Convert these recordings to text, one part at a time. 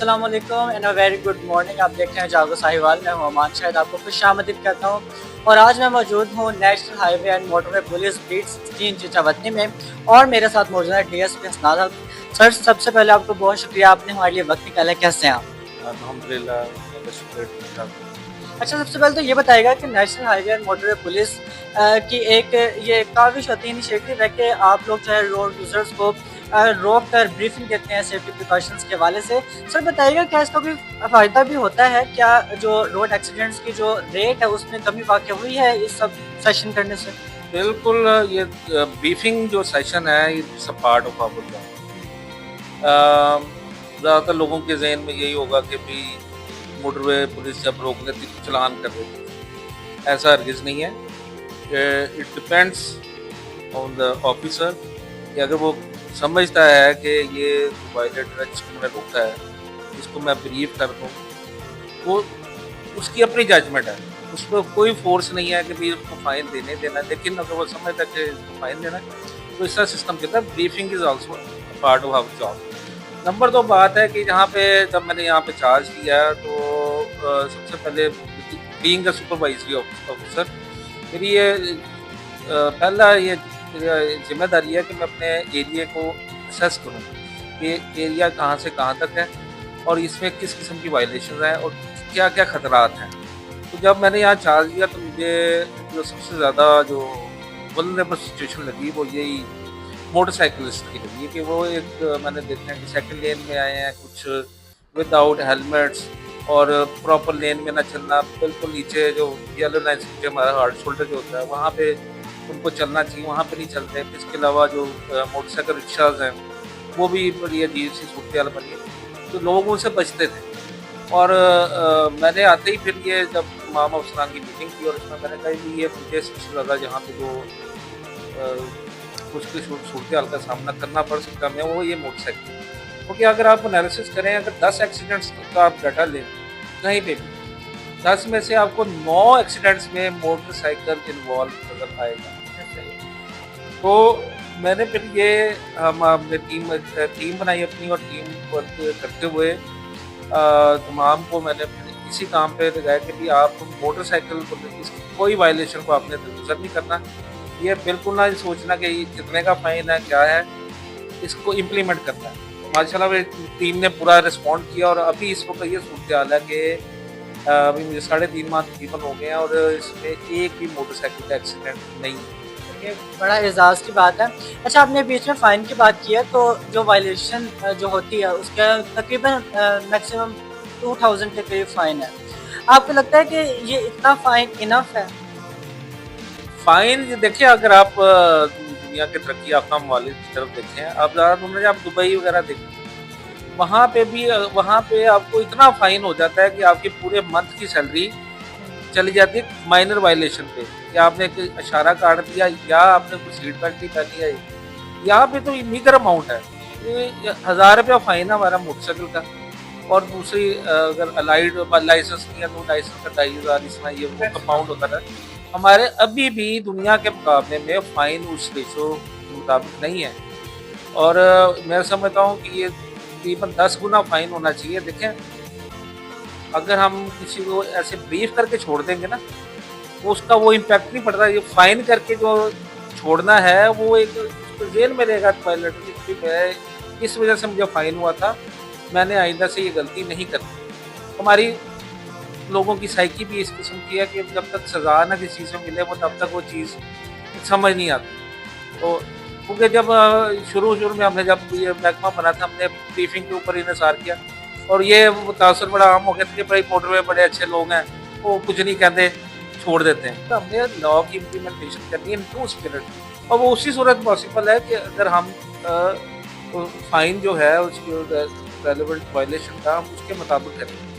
अस्सलाम वालेकुम and a very good morning. आप देख रहे हैं जागो साहिवाल। मैं हूं अमान, शायद आपको खुशामदीद कहता हूं। और आज मैं मौजूद हूं national highway and motorway police beat 16 Chichawatni में, और मेरे साथ मौजूद है डीएसपी हसनाद। सर, सबसे पहले आपको बहुत शुक्रिया, आपने हमारे लिए वक्त निकाला। कैसे हैं आप? अल्हम्दुलिल्लाह, अल्लाह का शुक्र है, ठीक ठाक। अच्छा, सबसे पहले तो ये बताइएगा कि national highway and motorway police की एक ये काविश होती है, इनिशिएटिव है कि आप लोग जो है रोड यूजर्स को रोक कर ब्रीफिंग देते हैं सेफ्टी प्रिकॉशंस के हवाले से। सर बताइएगा, क्या इसका कोई फ़ायदा भी होता है? क्या जो रोड एक्सीडेंट्स की जो रेट है उसमें कमी वाक़ई हुई है इस सब सेशन करने से? बिल्कुल, ये ब्रीफिंग जो सेशन है, ये सब पार्ट ऑफ आवर जॉब। ज़्यादातर लोगों के ज़हन में यही होगा कि भाई मोटरवे पुलिस जब रोक लेती तो चालान कर देती है। ऐसा हरगिज़ नहीं है। It depends on the officer कि अगर वो समझता है कि ये वायलेटर है जिसको मैंने रोका है, इसको मैं ब्रीफ कर दूँ, वो उसकी अपनी जजमेंट है। उसको कोई फ़ोर्स नहीं है कि भई उसको फ़ाइन देने देना है। लेकिन अगर वो समझता है कि इसको फ़ाइन देना है, तो इसका सिस्टम कहता है briefing is also part of our job. Number 2 बात है कि जहाँ पे जब मैंने यहाँ पे चार्ज लिया तो सबसे पहले बीइंग अ सुपरवाइजरी ऑफिसर, मेरी ये पहला ये ज़िम्मेदारी है कि मैं अपने एरिया को असेस करूँ कि एरिया कहाँ से कहाँ तक है और इसमें किस किस्म की वायलेशन है और क्या-क्या खतरात हैं। तो जब मैंने यहाँ चार्ज लिया तो मुझे जो सबसे ज़्यादा जो वल्नरेबल सिचुएशन लगी वो यही मोटरसाइकिलिस्ट की लगी कि वो एक मैंने देखा है कि सेकंड लेन में आए हैं कुछ विदाउट हेलमेट्स और प्रॉपर लेन में ना चलना, बिल्कुल नीचे जो येलो लाइन से नीचे हमारा हार्ड शोल्डर जो होता है वहाँ पे उनको चलना चाहिए, वहाँ पे नहीं चलते हैं। इसके अलावा जो मोटरसाइकिल रिक्शाज हैं वो भी बड़ी अजीब सी सूरत बनी है, तो लोग उनसे बचते थे। और मैंने आते ही फिर ये जब तमाम अफसरान की मीटिंग की और इसमें मैंने कहा कि ये मुझे सबसे ज़्यादा जहाँ पे जो मुश्किल सूरत हाल का सामना करना पड़ सकता है वो ये मोटरसाइकिल, क्योंकि अगर आप एनालिसिस करें, अगर 10 एक्सीडेंट्स का आप डाटा लें कहीं पे भी, 10 में से आपको 9 एक्सीडेंट्स में मोटरसाइकिल इन्वॉल्व नजर आएगा। तो मैंने फिर ये हमने टीम बनाई अपनी, और टीम वर्क करते हुए तमाम को मैंने इसी काम पे लगाया कि भी आप मोटरसाइकिल को कोई वायलेशन को आपने गुजर नहीं करना। ये बिल्कुल ना सोचना कि ये कितने का फ़ाइन है, क्या है, इसको इम्प्लीमेंट करना है। तो माशाल्लाह मेरी टीम ने पूरा रिस्पॉन्ड किया और अभी इस वक्त ये सूरत हाल है कि अभी मुझे 3.5 माह तकरीबन हो गए हैं और इसमें एक भी मोटरसाइकिल का एक्सीडेंट नहीं है। ये बड़ा एजाज़ की बात है। अच्छा, आपने बीच में फ़ाइन की बात की है, तो जो वायलेशन जो होती है उसका तकरीबन मैक्सिमम 2000 के करीब फ़ाइन है। आपको लगता है कि ये इतना फ़ाइन इनफ है? फाइन ये देखिए, अगर आप दुनिया के तरक्की याफ्ता ममालिक की तरफ देखें, आप ज़्यादा ढूँढें, आप दुबई वगैरह देखें, वहाँ पे भी वहाँ पे आपको इतना फ़ाइन हो जाता है कि आपकी पूरे मंथ की सैलरी चली जाती है माइनर वायलेशन पे, कि आपने एक इशारा काट दिया या आपने कोई सीट बेल्ट नहीं पहनी है। यहाँ पे तो मीगर अमाउंट है, ये 1000 रुपया फ़ाइन है हमारा मोटरसाइकिल का। और दूसरी अगर अलाइड लाइसेंस नहीं है तो लाइसेंस का 2500 इसमें ये वो कंपाउंड होता है। हमारे अभी भी दुनिया के मुकाबले में फ़ाइन उस रेशो के मुताबिक नहीं है, और मैं समझता हूँ कि ये तकरीबन 10 गुना फ़ाइन होना चाहिए। देखें, अगर हम किसी को ऐसे ब्रीफ करके छोड़ देंगे ना, तो उसका वो इम्पैक्ट नहीं पड़ता। ये फ़ाइन करके जो छोड़ना है वो एक उसको जेल में रहेगा टॉयलेट कि मैं इस वजह से मुझे फ़ाइन हुआ था, मैंने आइंदा से ये गलती नहीं करनी। हमारी लोगों की साइकी भी इस किस्म की है कि जब तक सज़ा ना किसी चीज़ में मिले वो तब तक वो चीज़ समझ नहीं आती। तो क्योंकि जब शुरू में हमने जब ये महकमा बना था, हमने ब्रीफिंग के ऊपर इन्हिसार किया और ये मुतासर बड़ा आम हो गया था कि भाई मोटरवे बड़े अच्छे लोग हैं, वो कुछ नहीं कहते, छोड़ देते हैं। तो हमने लॉ की इम्प्लीमेंटेशन करनी है इन ट्रू स्पिरिट, और वो उसी सूरत पॉसिबल है कि अगर हम फ़ाइन जो है उसको रेलेवेंट वायलेशन का हम उसके मुताबिक करें।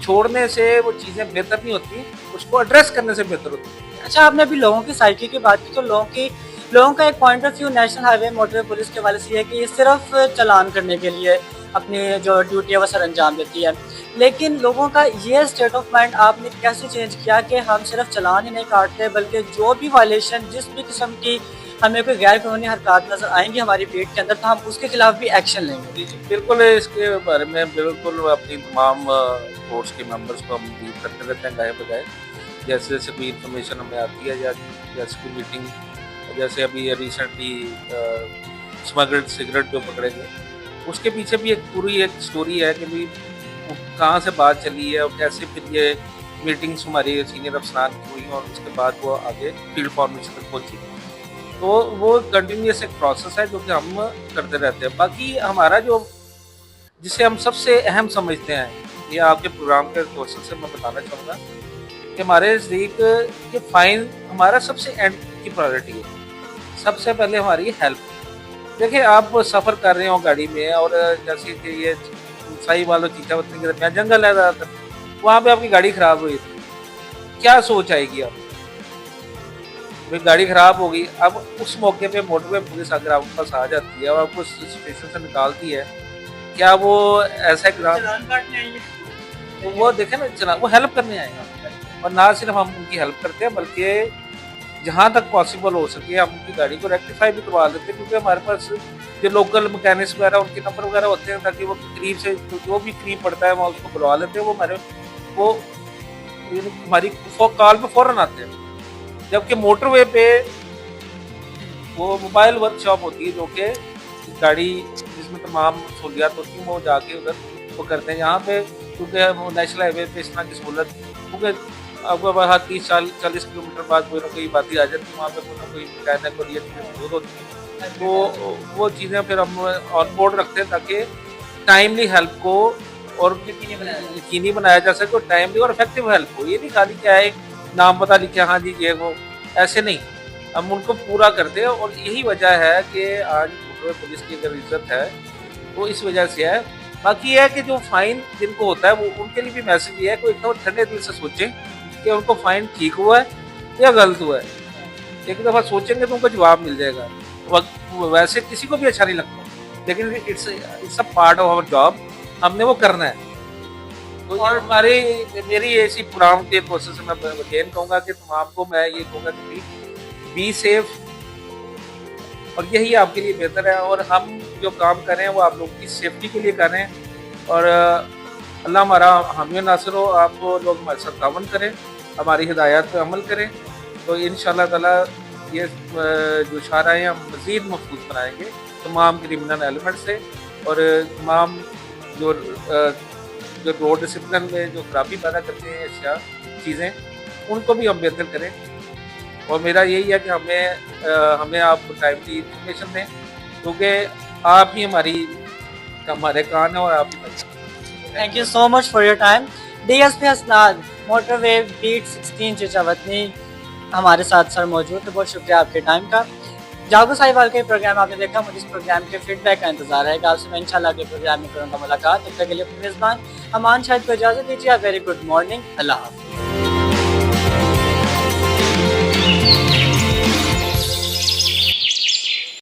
छोड़ने से वो चीज़ें बेहतर नहीं होती, उसको एड्रेस करने से बेहतर होती है। अच्छा, आपने अभी लोगों की साइकी की बात की, तो लोगों का एक point of view national highway motorway police के हवाले से है कि ये सिर्फ चालान करने के लिए अपनी जो ड्यूटी है वो सर अंजाम देती है। लेकिन लोगों का ये स्टेट ऑफ माइंड आपने कैसे चेंज किया कि हम सिर्फ चालान ही नहीं काटते, बल्कि जो भी वायलेशन जिस भी किस्म की हमें कोई गैर कानूनी हरकत नजर आएंगी हमारी पीठ के अंदर तो हम उसके खिलाफ भी एक्शन लेंगे। जी, जी, बिल्कुल इसके बारे में बिल्कुल अपनी तमाम फोर्स के मेंबर्स को हम ब्रीफ करते रहते हैं गाय बजाय। जैसे जैसे कोई इन्फॉर्मेशन हमें आती है या जैसे कोई मीटिंग, जैसे अभी रिसेंटली स्मगल्ड सिगरेट जो पकड़े गए, उसके पीछे भी एक पूरी एक स्टोरी है कि भाई वो कहाँ से बात चली है और कैसे फिर ये मीटिंग्स हमारी सीनियर अफसरान की हुई और उसके बाद वो आगे फील्ड फॉर्मेशन तक पहुंची। तो वो कंटिन्यूस एक प्रोसेस है जो कि हम करते रहते हैं। बाकी हमारा जो जिसे हम सबसे अहम समझते हैं, ये आपके प्रोग्राम के क्वेश्चन से मैं बताना चाहूँगा कि हमारे नज़दीक ये फाइन हमारा सबसे एंड की प्रायोरिटी है। सबसे पहले हमारी हेल्प। देखिए आप सफ़र कर रहे हो गाड़ी में और जैसे कि ये सही वालों चीचावतनी के दरमियान जंगल है ज़्यादातर, वहाँ पे आपकी गाड़ी ख़राब हुई, क्या सोच आएगी आप? भाई गाड़ी ख़राब हो गई, अब उस मौके पे मोटरवे पुलिस अगर आपके पास आ जाती है और आपको स्टेशन से निकालती है, क्या वो ऐसा चालान काटने आएंगे। तो वो देखे ना चला वो हेल्प करने आएगा। और ना सिर्फ हम उनकी हेल्प करते हैं बल्कि जहाँ तक पॉसिबल हो सके हम उनकी गाड़ी को रेक्टिफाई भी करवा देते हैं, क्योंकि हमारे पास जो लोकल मैकेनिक्स वगैरह उनके नंबर वगैरह होते हैं, ताकि वो करीब से जो भी करीब पड़ता है वहाँ उसको बुलवा लेते हैं। वो हमारी कॉल पे फ़ौरन आते हैं। जबकि मोटरवे पे वो मोबाइल वर्कशॉप होती है जो कि गाड़ी जिसमें तमाम सहूलियात होती हैं वो जाके उधर वो करते हैं। यहाँ पे क्योंकि नेशनल हाईवे पे इस तरह की सहूलत, क्योंकि आपको वहाँ 30-40 किलोमीटर बाद कोई ना कोई बात आ जाती है, वहाँ पे कोई ना कोई कहने को लिए मौजूद होती है। तो वो चीज़ें फिर हम ऑन बोर्ड रखते हैं ताकि टाइमली हेल्प को और यकीनी बनाया जा सके और टाइमली और इफेक्टिव हेल्प हो। ये नहीं खाली क्या है नाम पता लिखा हाँ जी ये वो, ऐसे नहीं, हम उनको पूरा करते हैं। और यही वजह है कि आज पुलिस की अगर इज्जत है वो इस वजह से है। बाकी ये है कि जो फाइन जिनको होता है वो उनके लिए भी मैसेज ये है कि एकदम ठंडे दिल से सोचें कि उनको फाइन ठीक हुआ है या गलत हुआ है। एक दफ़ा सोचेंगे तो उनको जवाब मिल जाएगा। वैसे किसी को भी अच्छा नहीं लगता, लेकिन it's a part of our job, हमने वो करना है। तो और मेरी ऐसी प्रोग्राम के प्रोसेस में मैं अगेन कहूँगा कि तमाम को मैं ये कहूँगा कि बी सेफ, और यही आपके लिए बेहतर है। और हम जो काम कर रहे हैं वो आप लोगों की सेफ्टी के लिए कर रहे हैं। और अल्लाह हमारा हामी नासिर हो, आप लोग हमारे साथ तावन करें, हमारी हिदायत पर अमल करें, तो इंशाअल्लाह ताला ये जो शाहराहें हम मज़ीद महफूज बनाएंगे तमाम क्रिमिनल एलिमेंट से। और तमाम जो रोड डिसिप्लिन में जो खराबी पैदा करते हैं अशिया चीज़ें, उनको भी हम बेहतर करें। और मेरा यही है कि हमें आप टाइमली इंफॉर्मेशन दें, क्योंकि आप ही हमारे कान है और आप ही। Thank you so much for your time. DSP Hasnad motorway beat 16 Chichawatni हमारे साथ सर मौजूद है। बहुत शुक्रिया आपके टाइम का। जागो साहिवाल के प्रोग्राम आपने देखा, मुझे इस प्रोग्राम के फीडबैक का इंतजार है। आपसे मैं इंशाल्लाह के प्रोग्राम में करूँगा मुलाकात। तब तक के लिए अपने मेज़बान अमान शाहिद को इजाज़त दीजिए। वेरी गुड मॉर्निंग, अल्लाह हाफ़िज़।